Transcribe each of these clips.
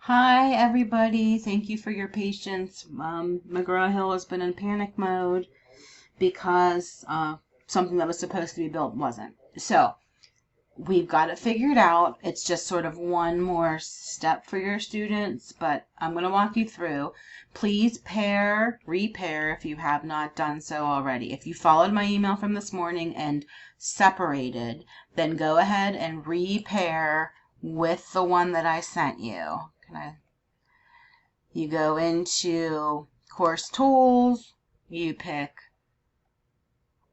Hi, everybody. Thank you for your patience. McGraw-Hill has been in panic mode because something that was supposed to be built wasn't. So we've got it figured out. It's just sort of one more step for your students, but I'm going to walk you through. Please repair if you have not done so already. If you followed my email from this morning and separated, then go ahead and repair with the one that I sent you. You go into Course Tools, you pick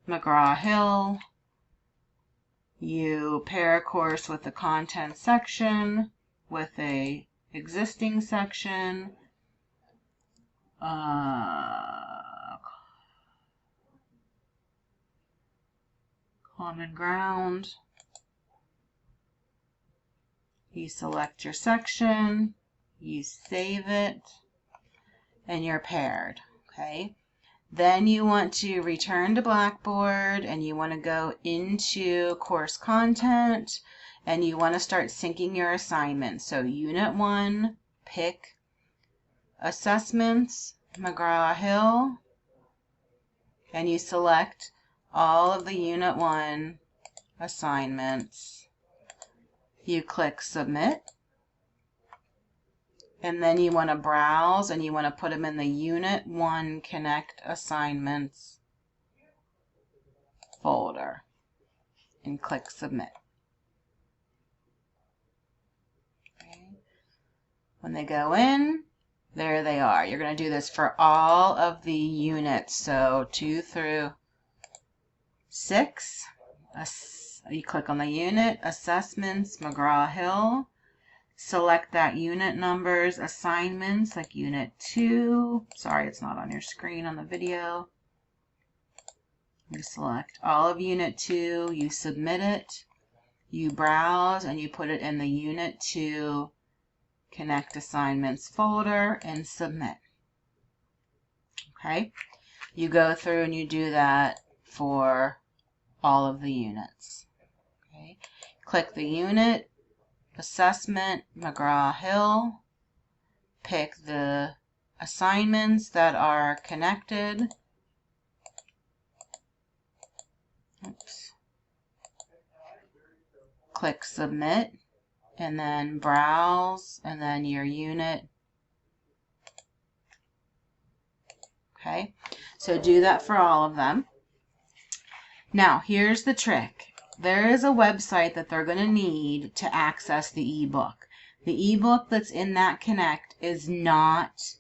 McGraw-Hill, you pair a course with the content section, with a existing section, Common Ground. You select your section, you save it, and you're paired, okay? Then you want to return to Blackboard and you want to go into course content and you want to start syncing your assignments. So Unit 1, pick Assessments, McGraw-Hill, and you select all of the Unit 1 assignments. You click Submit. And then you want to browse and you want to put them in the Unit 1 Connect Assignments folder and click Submit. Okay. When they go in, there they are. You're going to do this for all of the units, so 2 through 6. You click on the unit, Assessments, McGraw-Hill. Select that unit numbers, assignments, like Unit 2. Sorry, it's not on your screen on the video. You select all of Unit 2, you submit it, you browse, and you put it in the Unit 2 Connect Assignments folder and submit. Okay? You go through and you do that for all of the units. Okay? Click the unit, Assessment, McGraw-Hill, pick the assignments that are connected. Oops. Click Submit, and then Browse, and then your unit. Okay, so do that for all of them. Now, here's the trick. There is a website that they're going to need to access the ebook. The ebook that's in that Connect is not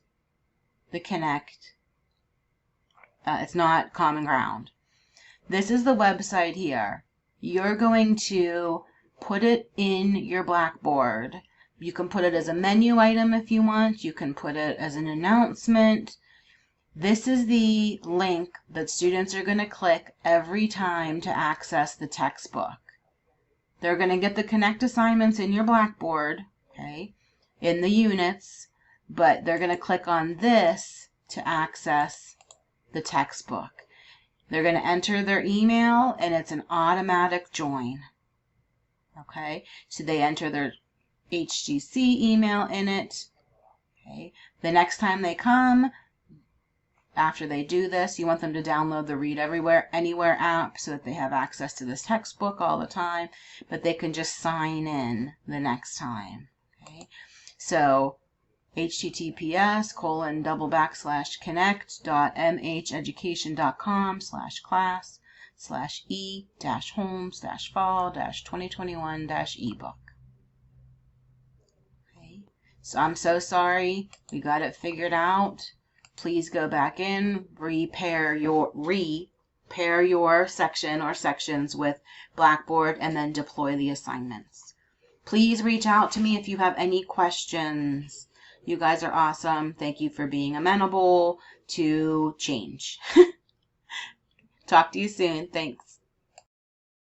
the Connect. It's not Common Ground. This is the website here. You're going to put it in your Blackboard. You can put it as a menu item if you want. You can put it as an announcement. This is the link that students are going to click every time to access the textbook. They're going to get the Connect assignments in your Blackboard, okay, in the units, but they're going to click on this to access the textbook. They're going to enter their email, and it's an automatic join. Okay, so they enter their HGC email in it. Okay, the next time they come, after they do this, you want them to download the Read Everywhere, Anywhere app so that they have access to this textbook all the time, but they can just sign in the next time. Okay, so https://connect.mheducation.com/e-holmes-fall-2021-ebook. Okay, so I'm so sorry. We got it figured out. Please go back in, repair your section or sections with Blackboard, and then deploy the assignments. Please reach out to me if you have any questions. You guys are awesome. Thank you for being amenable to change. Talk to you soon. Thanks.